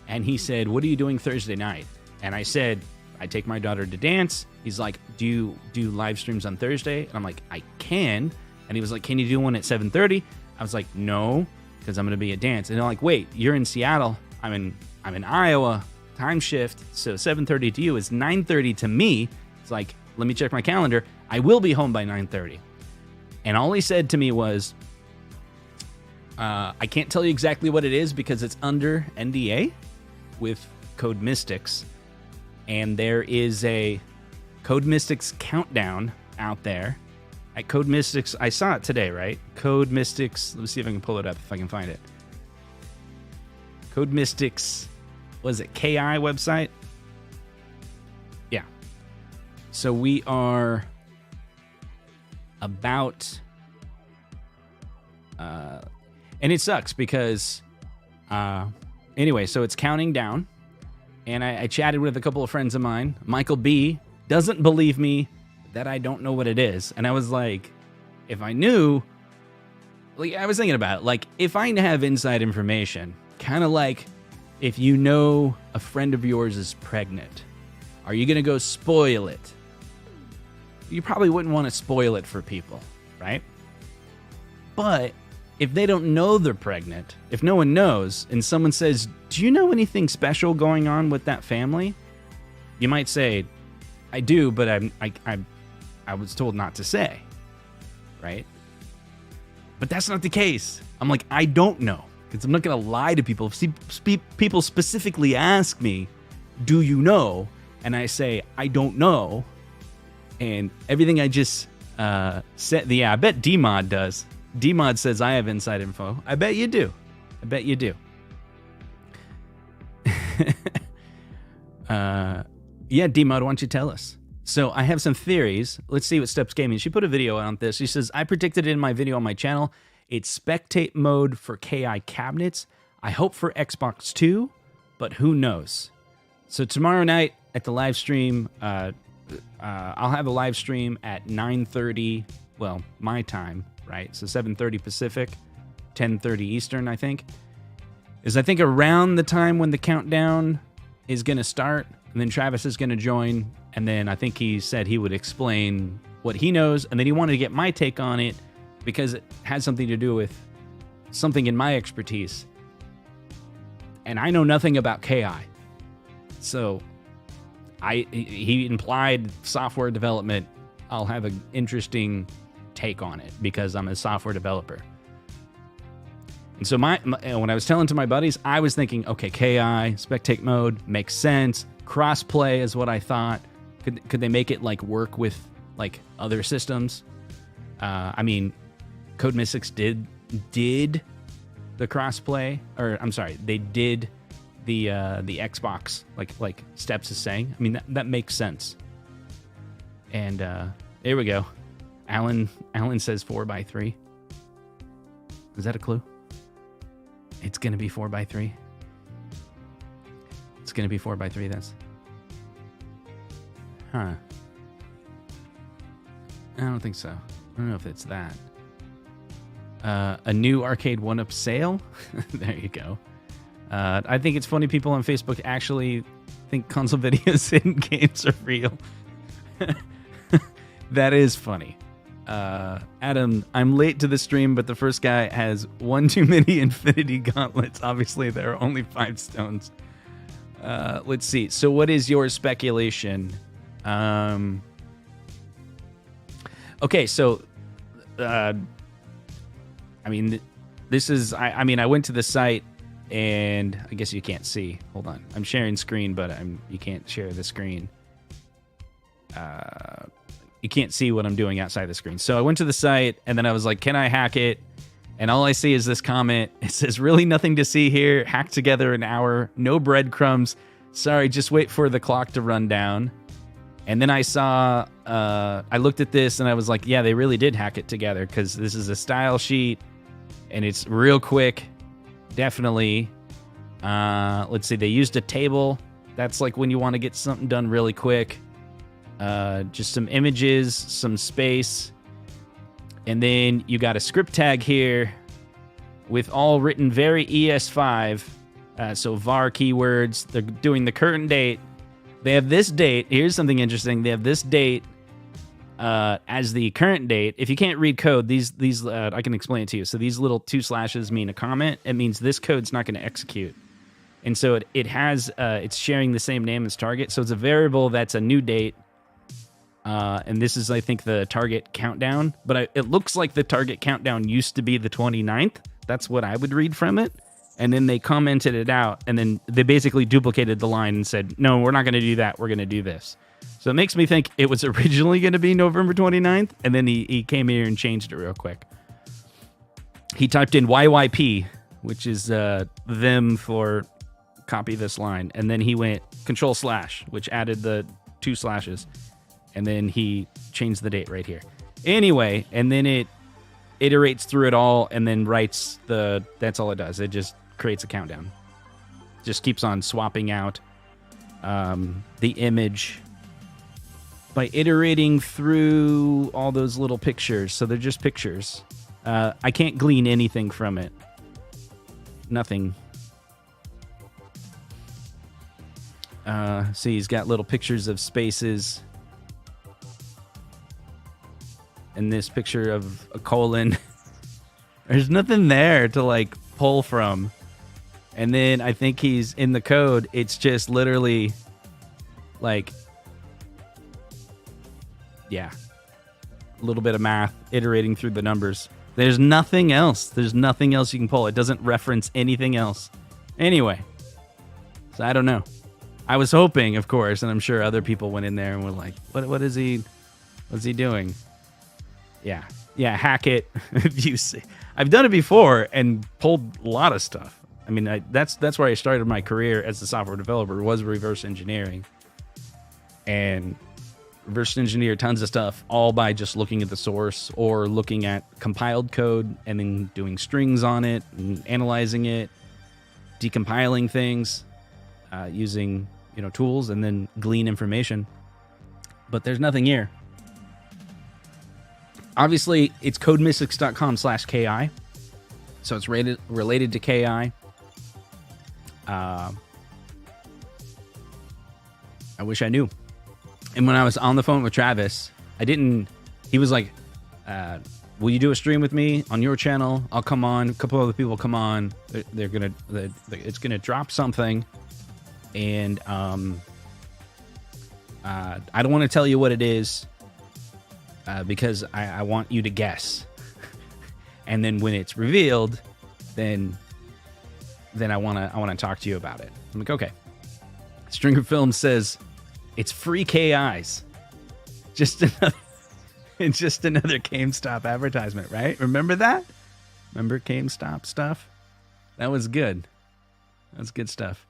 And he said, what are you doing Thursday night? And I said, I take my daughter to dance. He's like, do you do live streams on Thursday? And I'm like, I can. And he was like, can you do one at 7:30? I was like, no, because I'm going to be at dance. And they're like, wait, you're in Seattle. I'm in Iowa. Time shift. So 7:30 to you is 9:30 to me. It's like, let me check my calendar. I will be home by 9:30. And all he said to me was, I can't tell you exactly what it is because it's under NDA with Code Mystics. And there is a Code Mystics countdown out there. At Code Mystics, I saw it today, right? Code Mystics, let me see if I can pull it up, if I can find it. Code Mystics, was it KI website? Yeah. So we are about... and it sucks because... anyway, so it's counting down. And I chatted with a couple of friends of mine. Michael B. doesn't believe me that I don't know what it is. And I was like, if I knew, like, I was thinking about it. Like, if I have inside information, kind of like if you know a friend of yours is pregnant, are you going to go spoil it? You probably wouldn't want to spoil it for people, right? But if they don't know they're pregnant, if no one knows, and someone says, do you know anything special going on with that family? You might say, I do, but I was told not to say, right? But that's not the case. I'm like, I don't know. Because I'm not going to lie to people. See, people specifically ask me, do you know? And I say, I don't know. And everything I just said, I bet DMod does. DMod says I have inside info. I bet you do. I bet you do. Yeah, DMod, why don't you tell us? So I have some theories. Let's see what Steps Gaming. She put a video on this. She says, I predicted it in my video on my channel. It's spectate mode for KI cabinets. I hope for Xbox 2, but who knows? So tomorrow night at the live stream, I'll have a live stream at 9:30, well, my time, right? So 7:30 Pacific, 10:30 Eastern, I think. I think around the time when the countdown is going to start, and then Travis is going to join, and then I think he said he would explain what he knows, and then he wanted to get my take on it because it has something to do with something in my expertise. And I know nothing about KI. So he implied software development. I'll have an interesting take on it because I'm a software developer. And so when I was telling to my buddies, I was thinking, okay, KI, spectate mode, makes sense. Crossplay is what I thought. Could they make it like work with like other systems? I mean, Code Mystics did the crossplay, or I'm sorry, they did the Xbox, like Steps is saying. I mean, that makes sense. And there we go. Alan says 4x3. Is that a clue? It's gonna be 4x3. It's gonna be 4x3. That's, huh? I don't think so. I don't know if it's that. A new Arcade1UP sale. There you go. I think it's funny people on Facebook actually think console videos in games are real. That is funny. Adam, I'm late to the stream, but the first guy has one too many Infinity Gauntlets. Obviously, there are only 5 stones. Let's see. So what is your speculation? Okay, so... I mean, this is... I mean, I went to the site, and I guess you can't see. Hold on. I'm sharing screen, but you can't share the screen. You can't see what I'm doing outside the screen. So I went to the site, and then I was like, can I hack it? And all I see is this comment. It says, really nothing to see here. Hack together an hour. No breadcrumbs. Sorry, just wait for the clock to run down. And then I saw... I looked at this, and I was like, yeah, they really did hack it together, because this is a style sheet, and it's real quick. Definitely. Let's see. They used a table. That's like when you want to get something done really quick. Just some images, some space. And then you got a script tag here with all written very ES5. So var keywords. They're doing the current date. They have this date. Here's something interesting. They have this date as the current date. If you can't read code, these I can explain it to you. So these little 2 slashes mean a comment. It means this code's not going to execute. And so it has, it's sharing the same name as target. So it's a variable that's a new date. And this is, I think, the target countdown. But it looks like the target countdown used to be the 29th. That's what I would read from it. And then they commented it out. And then they basically duplicated the line and said, no, we're not going to do that. We're going to do this. So it makes me think it was originally going to be November 29th. And then he came here and changed it real quick. He typed in YYP, which is them for copy this line. And then he went Control/, which added the 2 slashes. And then he changed the date right here. Anyway, and then it iterates through it all and then writes that's all it does. It just creates a countdown. Just keeps on swapping out the image by iterating through all those little pictures. So they're just pictures. I can't glean anything from it. Nothing. See, he's got little pictures of spaces. And this picture of a colon. There's nothing there to like pull from. And then I think he's in the code. It's just literally like, yeah, a little bit of math iterating through the numbers. There's nothing else. There's nothing else you can pull. It doesn't reference anything else. Anyway, so I don't know. I was hoping, of course, and I'm sure other people went in there and were like, "What is he? What's he doing?" Yeah, hack it. If you see, I've done it before and pulled a lot of stuff. I mean, that's where I started my career as a software developer. Was reverse engineering, and reverse engineer tons of stuff, all by just looking at the source or looking at compiled code and then doing strings on it and analyzing it, decompiling things, using tools, and then glean information. But there's nothing here. Obviously, it's codemystics.com/KI, so it's related to KI. I wish I knew. And when I was on the phone with Travis, he was like, will you do a stream with me on your channel? I'll come on. A couple other people come on. It's gonna drop something. And I don't want to tell you what it is because I want you to guess. And then when it's revealed, then I want to talk to you about it. I'm like, okay. Stringer Film says it's free KIs. Just another GameStop advertisement, right? Remember that? Remember GameStop stuff? That was good. That's good stuff.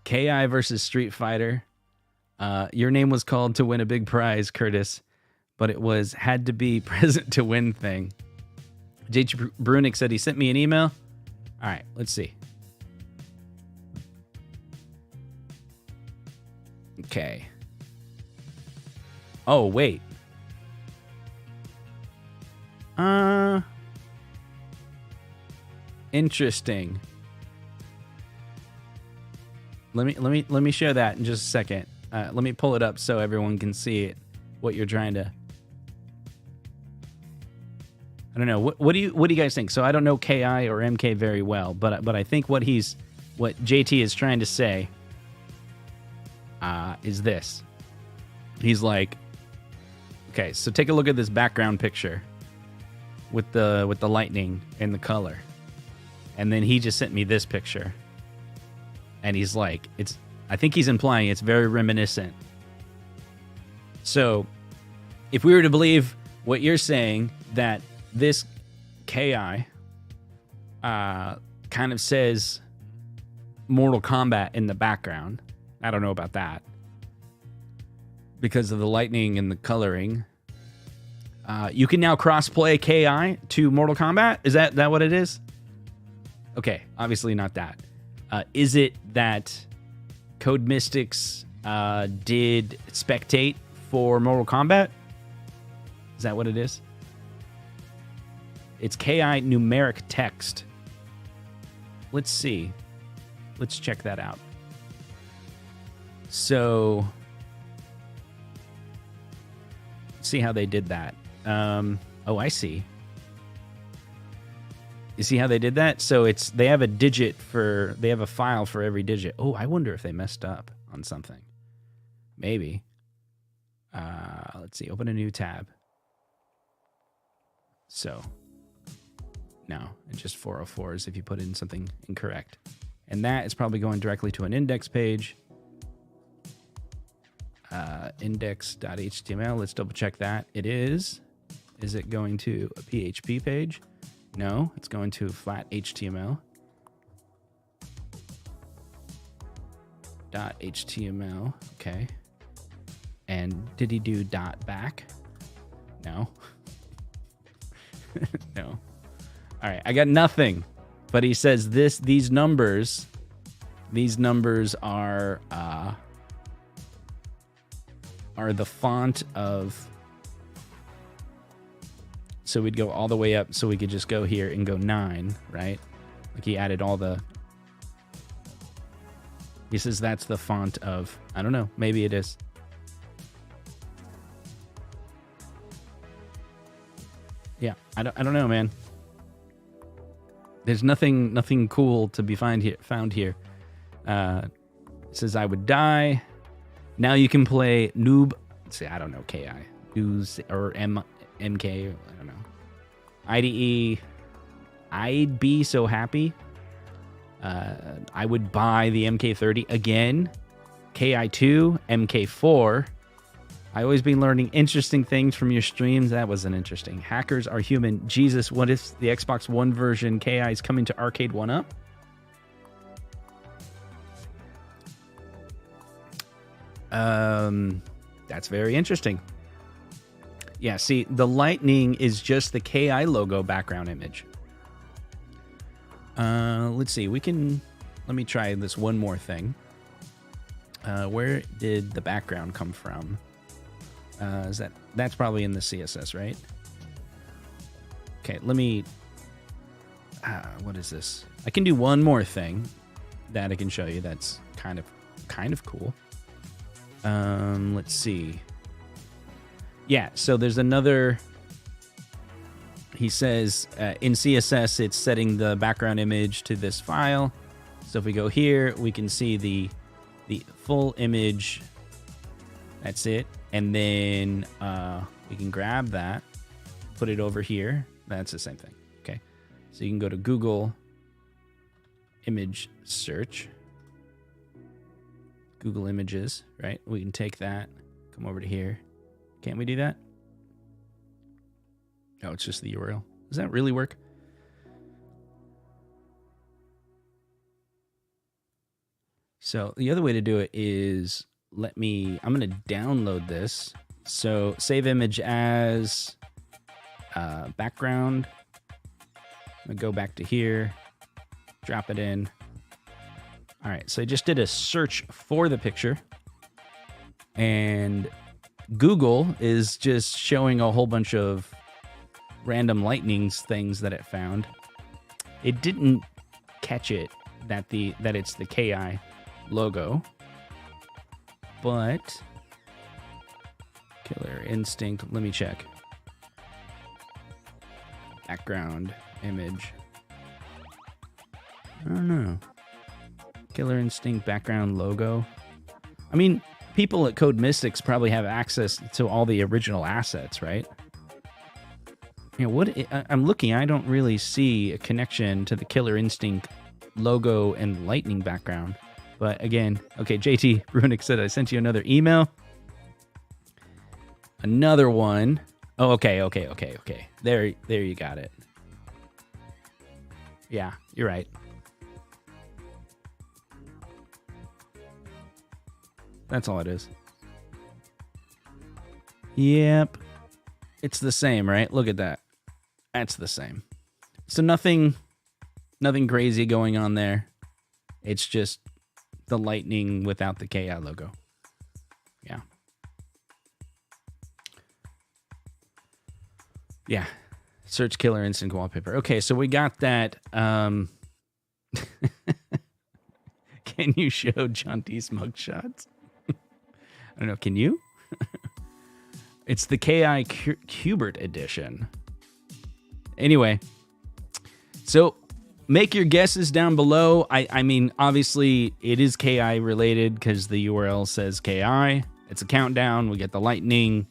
KI versus Street Fighter. Your name was called to win a big prize, Curtis, but it had to be present to win thing. JT Brunick said he sent me an email. All right, let's see. Okay. Oh, wait. Interesting. Let me share that in just a second. Let me pull it up so everyone can see it. What you're trying to. I don't know. What do you guys think? So I don't know KI or MK very well, but I think what JT is trying to say is this. He's like, okay, so take a look at this background picture with the lightning and the color, and then he just sent me this picture, and he's like, I think he's implying it's very reminiscent. So if we were to believe what you're saying, that this KI kind of says Mortal Kombat in the background, I don't know about that, because of the lightning and the coloring. You can now cross-play KI to Mortal Kombat? Is that what it is? Okay, obviously not that. Is it that Code Mystics did spectate for Mortal Kombat? Is that what it is? It's KI numeric text. Let's see. Let's check that out. So, see how they did that. Oh, I see. You see how they did that? So they have a file for every digit. Oh, I wonder if they messed up on something. Maybe. Let's see. Open a new tab. So, no, it's just 404s if you put in something incorrect. And that is probably going directly to an index page. Index.html. Let's double check that. It is. Is it going to a PHP page? No, it's going to flat HTML. .html. Okay. And did he do .back? No. No. All right, I got nothing. But he says these numbers are the font of. So we'd go all the way up, so we could just go here and go 9, right? Like he added all the. He says that's the font of. I don't know. Maybe it is. Yeah, I don't know, man. There's nothing cool to be found here. It says I would die. Now you can play noob. Say I don't know KI, News or MK. I don't know. IDE, I'd be so happy. I would buy the MK30 again. KI2, MK4. I always been learning interesting things from your streams. That wasn't interesting. Hackers are human. Jesus, what if the Xbox One version KI is coming to Arcade1UP? That's very interesting. Yeah, see, the lightning is just the KI logo background image. Let's see. Let me try this one more thing. Where did the background come from? That's probably in the CSS, right? Okay, let me, what is this? I can do one more thing that I can show you that's kind of cool. Let's see. Yeah, so there's another, he says, in CSS, it's setting the background image to this file. So if we go here, we can see the full image. That's it. And then we can grab that, put it over here. That's the same thing. Okay. So you can go to Google image search. Google Images, right? We can take that, come over to here. Can't we do that? Oh, it's just the URL. Does that really work? So the other way to do it is I'm going to download this. So save image as background. I'm going to go back to here, drop it in. All right, so I just did a search for the picture, and Google is just showing a whole bunch of random lightnings things that it found. It didn't catch it that it's the KI logo, but Killer Instinct, let me check. Background image. I don't know. Killer Instinct background logo. I mean, people at Code Mystics probably have access to all the original assets, right? You know, I'm looking, I don't really see a connection to the Killer Instinct logo and lightning background. But again, okay, JT Runic said I sent you another email. Another one. Oh, okay. There you got it. Yeah, you're right. That's all it is. Yep. It's the same, right? Look at that. That's the same. So nothing crazy going on there. It's just the lightning without the KI logo. Yeah. Yeah. Search Killer Instinct wallpaper. Okay, so we got that. Can you show Jonty's mugshots? I don't know. Can you? It's the KI Cubert edition. Anyway, so make your guesses down below. I mean, obviously, it is KI related because the URL says KI. It's a countdown. We get the lightning.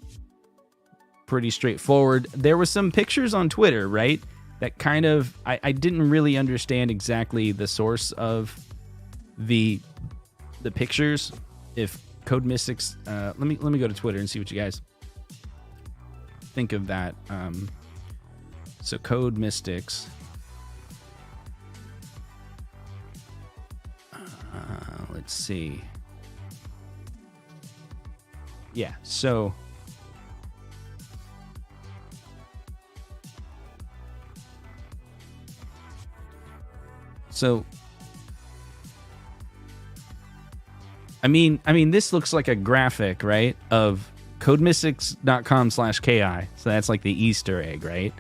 Pretty straightforward. There were some pictures on Twitter, right? That kind of, I didn't really understand exactly the source of the pictures. If Code Mystics, let me go to Twitter and see what you guys think of that. So Code Mystics. Let's see. Yeah, so I mean, this looks like a graphic, right? Of codemystics.com/KI. So that's like the Easter egg, right?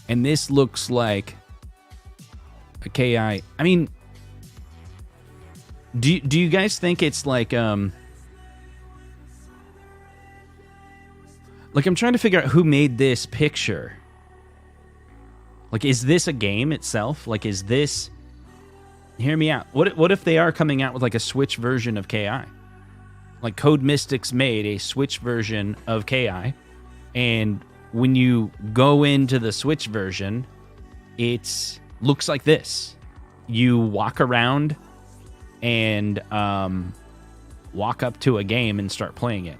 And this looks like a KI. I mean, do you guys think it's like I'm trying to figure out who made this picture. Like, is this a game itself? Like, is this... Hear me out. What if they are coming out with like a Switch version of KI? Like Code Mystics made a Switch version of KI, and when you go into the Switch version, it looks like this. You walk around and walk up to a game and start playing it.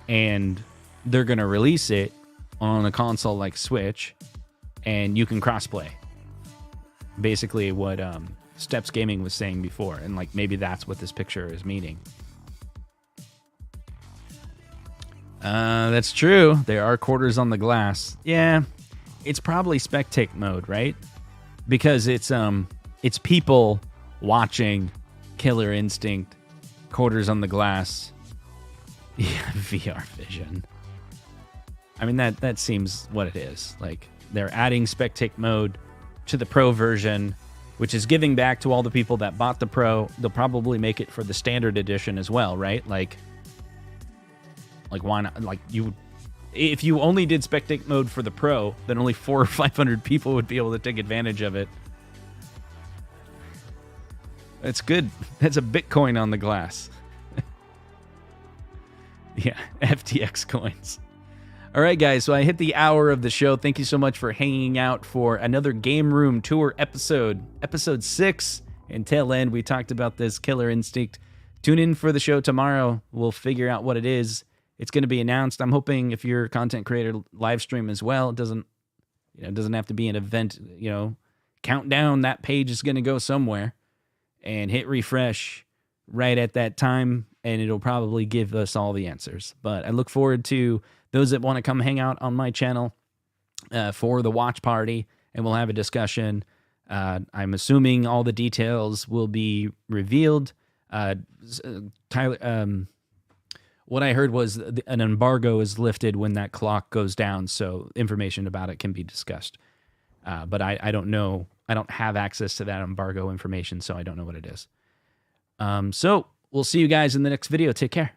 And they're going to release it on a console like Switch, and you can crossplay. Basically what Steps Gaming was saying before, and like maybe that's what this picture is meaning. That's true. There are quarters on the glass. Yeah, it's probably spectate mode, right? Because it's people watching Killer Instinct, quarters on the glass. Yeah, VR vision. I mean, that seems what it is. Like, they're adding spectate mode to the Pro version, which is giving back to all the people that bought the Pro. They'll probably make it for the standard edition as well, right? Like why not? Like, if you only did spectate mode for the Pro, then only 400 or 500 people would be able to take advantage of it. That's good. That's a Bitcoin on the glass. Yeah, FTX coins. All right, guys, so I hit the hour of the show. Thank you so much for hanging out for another Game Room Tour episode 6. Until end, we talked about this Killer Instinct. Tune in for the show tomorrow. We'll figure out what it is. It's going to be announced. I'm hoping if you're a content creator, live stream as well. It doesn't have to be an event, countdown. That page is going to go somewhere and hit refresh right at that time, and it'll probably give us all the answers. But I look forward to those that want to come hang out on my channel for the watch party, and we'll have a discussion. I'm assuming all the details will be revealed. Tyler, what I heard was an embargo is lifted when that clock goes down, so information about it can be discussed. But I don't know. I don't have access to that embargo information, so I don't know what it is. So we'll see you guys in the next video. Take care.